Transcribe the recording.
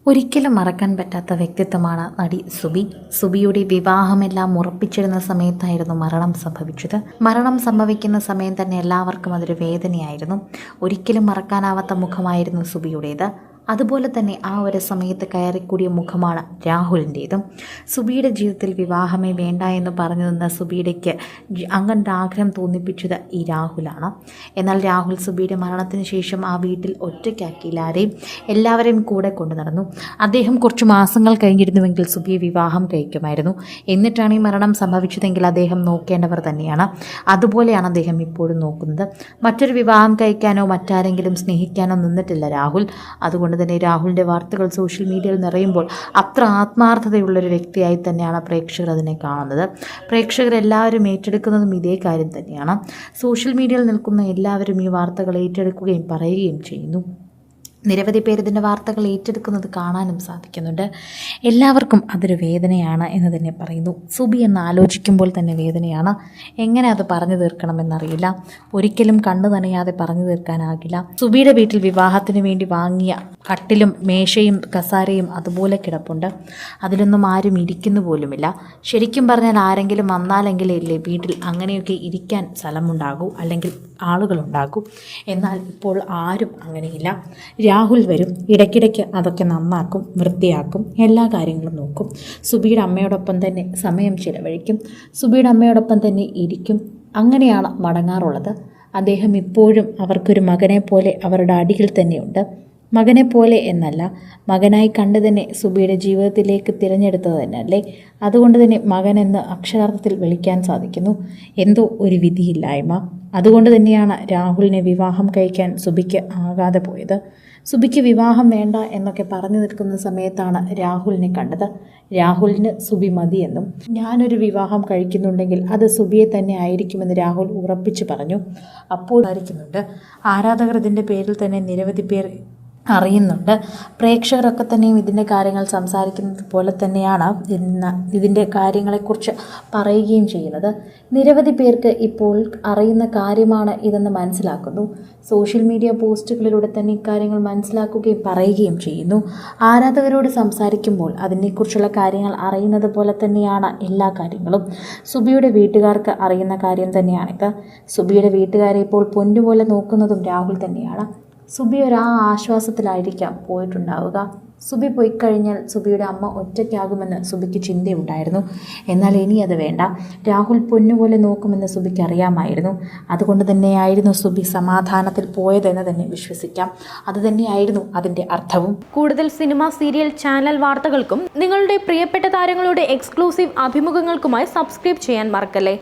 ഒരിക്കലും മറക്കാൻ പറ്റാത്ത വ്യക്തിത്വമാണ് നടി സുബി. സുബിയുടെ വിവാഹമെല്ലാം ഉറപ്പിച്ചിരുന്ന സമയത്തായിരുന്നു മരണം സംഭവിച്ചത്. മരണം സംഭവിക്കുന്ന സമയം തന്നെ എല്ലാവർക്കും അതൊരു വേദനയായിരുന്നു. ഒരിക്കലും മറക്കാനാവാത്ത മുഖമായിരുന്നു സുബിയുടേത്. അതുപോലെ തന്നെ ആ ഒരു സമയത്ത് കയറിക്കൂടിയ മുഖമാണ് രാഹുലിൻ്റേതും. സുബിയുടെ ജീവിതത്തിൽ വിവാഹമേ വേണ്ട എന്ന് പറഞ്ഞു നിന്ന സുബിയുടെക്ക് അങ്ങനെ ആഗ്രഹം തോന്നിപ്പിച്ചത് ഈ രാഹുലാണ്. എന്നാൽ രാഹുൽ സുബിയുടെ മരണത്തിന് ശേഷം ആ വീട്ടിൽ ഒറ്റയ്ക്കാക്കിയില്ലാരെയും എല്ലാവരെയും കൂടെ കൊണ്ടു നടന്നു. അദ്ദേഹം കുറച്ച് മാസങ്ങൾ കഴിഞ്ഞിരുന്നുവെങ്കിൽ സുബിയെ വിവാഹം കഴിക്കുമായിരുന്നു. എന്നിട്ടാണ് ഈ മരണം സംഭവിച്ചതെങ്കിൽ അദ്ദേഹം നോക്കേണ്ടവർ തന്നെയാണ്. അതുപോലെയാണ് അദ്ദേഹം ഇപ്പോഴും നോക്കുന്നത്. മറ്റൊരു വിവാഹം കഴിക്കാനോ മറ്റാരെങ്കിലും സ്നേഹിക്കാനോ നിന്നിട്ടില്ല രാഹുൽ. അതുകൊണ്ട് തന്നെ രാഹുലിൻ്റെ വാർത്തകൾ സോഷ്യൽ മീഡിയയിൽ നിറയുമ്പോൾ അത്ര ആത്മാർത്ഥതയുള്ളൊരു വ്യക്തിയായി തന്നെയാണ് പ്രേക്ഷകർ അതിനെ കാണുന്നത്. പ്രേക്ഷകരെല്ലാവരും ഏറ്റെടുക്കുന്നതും ഇതേ കാര്യം തന്നെയാണ്. സോഷ്യൽ മീഡിയയിൽ നിൽക്കുന്ന എല്ലാവരും ഈ വാർത്തകൾ ഏറ്റെടുക്കുകയും പറയുകയും ചെയ്യുന്നു. നിരവധി പേർ ഇതിൻ്റെ വാർത്തകൾ ഏറ്റെടുക്കുന്നത് കാണാനും സാധിക്കുന്നുണ്ട്. എല്ലാവർക്കും അതൊരു വേദനയാണ് എന്ന് തന്നെ പറയുന്നു. സുബി എന്ന് ആലോചിക്കുമ്പോൾ തന്നെ വേദനയാണ്. എങ്ങനെ അത് പറഞ്ഞു തീർക്കണമെന്നറിയില്ല. ഒരിക്കലും കണ്ണു നനയാതെ പറഞ്ഞു തീർക്കാനാകില്ല. സുബിയുടെ വീട്ടിൽ വിവാഹത്തിന് വേണ്ടി വാങ്ങിയ കട്ടിലും മേശയും കസാരയും അതുപോലെ കിടപ്പുണ്ട്. അതിലൊന്നും ആരും ഇരിക്കുന്നു പോലുമില്ല. ശരിക്കും പറഞ്ഞാൽ ആരെങ്കിലും വന്നാലെങ്കിലേ ഇല്ലേ വീട്ടിൽ അങ്ങനെയൊക്കെ ഇരിക്കാൻ സ്ഥലമുണ്ടാകൂ, അല്ലെങ്കിൽ ആളുകളുണ്ടാകൂ. എന്നാൽ ഇപ്പോൾ ആരും അങ്ങനെയില്ല. രാഹുൽ വരും, ഇടയ്ക്കിടയ്ക്ക് അതൊക്കെ നന്നാക്കും, വൃത്തിയാക്കും, എല്ലാ കാര്യങ്ങളും നോക്കും. സുബിയുടെ അമ്മയോടൊപ്പം തന്നെ സമയം ചിലവഴിക്കും, സുബിയുടെ അമ്മയോടൊപ്പം തന്നെ ഇരിക്കും. അങ്ങനെയാണ് മടങ്ങാറുള്ളത്. അദ്ദേഹം ഇപ്പോഴും അവർക്കൊരു മകനെ പോലെ അവരുടെ അടിയിൽ തന്നെയുണ്ട്. മകനെ പോലെ എന്നല്ല, മകനായി കണ്ടു തന്നെ സുബിയുടെ ജീവിതത്തിലേക്ക് തിരഞ്ഞെടുത്തത് തന്നെ അല്ലേ. അതുകൊണ്ട് തന്നെ മകനെന്ന് അക്ഷരാർത്ഥത്തിൽ വിളിക്കാൻ സാധിക്കുന്നു. എന്തോ ഒരു വിധിയില്ലായ്മ. അതുകൊണ്ട് തന്നെയാണ് രാഹുലിനെ വിവാഹം കഴിക്കാൻ സുബിക്ക് ആകാതെ പോയത്. സുബിക്ക് വിവാഹം വേണ്ട എന്നൊക്കെ പറഞ്ഞു നിൽക്കുന്ന സമയത്താണ് രാഹുലിനെ കണ്ടത്. രാഹുലിന് സുബി മതിയെന്നും ഞാനൊരു വിവാഹം കഴിക്കുന്നുണ്ടെങ്കിൽ അത് സുബിയെ തന്നെ ആയിരിക്കുമെന്ന് രാഹുൽ ഉറപ്പിച്ചു പറഞ്ഞു. അപ്പോൾ ആയിരിക്കുന്നുണ്ട് ആരാധകർ ഇതിൻ്റെ പേരിൽ തന്നെ നിരവധി പേർ അറിയുന്നുണ്ട്. പ്രേക്ഷകരൊക്കെ തന്നെയും ഇതിൻ്റെ കാര്യങ്ങൾ സംസാരിക്കുന്നത് പോലെ തന്നെയാണ് ഇതിൻ്റെ കാര്യങ്ങളെക്കുറിച്ച് പറയുകയും ചെയ്യുന്നത്. നിരവധി പേർക്ക് ഇപ്പോൾ അറിയുന്ന കാര്യമാണ് ഇതെന്ന് മനസ്സിലാക്കുന്നു. സോഷ്യൽ മീഡിയ പോസ്റ്റുകളിലൂടെ തന്നെ ഇക്കാര്യങ്ങൾ മനസ്സിലാക്കുകയും പറയുകയും ചെയ്യുന്നു. ആരാധകരോട് സംസാരിക്കുമ്പോൾ അതിനെക്കുറിച്ചുള്ള കാര്യങ്ങൾ അറിയുന്നത് പോലെ തന്നെയാണ് എല്ലാ കാര്യങ്ങളും. സുബിയുടെ വീട്ടുകാർക്ക് അറിയുന്ന കാര്യം തന്നെയാണിത്. സുബിയുടെ വീട്ടുകാരെ ഇപ്പോൾ പൊന്നുപോലെ നോക്കുന്നതും രാഹുൽ തന്നെയാണ്. സുബി ആശ്വാസത്തിലായിരിക്കാം പോയിട്ടുണ്ടാവുക. സുബി പോയി കഴിഞ്ഞാൽ സുബിയുടെ അമ്മ ഒറ്റയ്ക്കാകുമെന്ന് സുബിക്ക് ചിന്തയുണ്ടായിരുന്നു. എന്നാൽ ഇനി അത് വേണ്ട. രാഹുൽ പൊന്നുപോലെ നോക്കുമെന്ന് സുബിക്ക് അറിയാമായിരുന്നു. അതുകൊണ്ട് തന്നെയായിരുന്നു സുബി സമാധാനത്തിൽ പോയതെന്ന് തന്നെ വിശ്വസിക്കാം. അതുതന്നെയായിരുന്നു അതിൻ്റെ അർത്ഥവും. കൂടുതൽ സിനിമ, സീരിയൽ, ചാനൽ വാർത്തകൾക്കും നിങ്ങളുടെ പ്രിയപ്പെട്ട താരങ്ങളുടെ എക്സ്ക്ലൂസീവ് അഭിമുഖങ്ങൾക്കുമായി സബ്സ്ക്രൈബ് ചെയ്യാൻ മറക്കല്ലേ.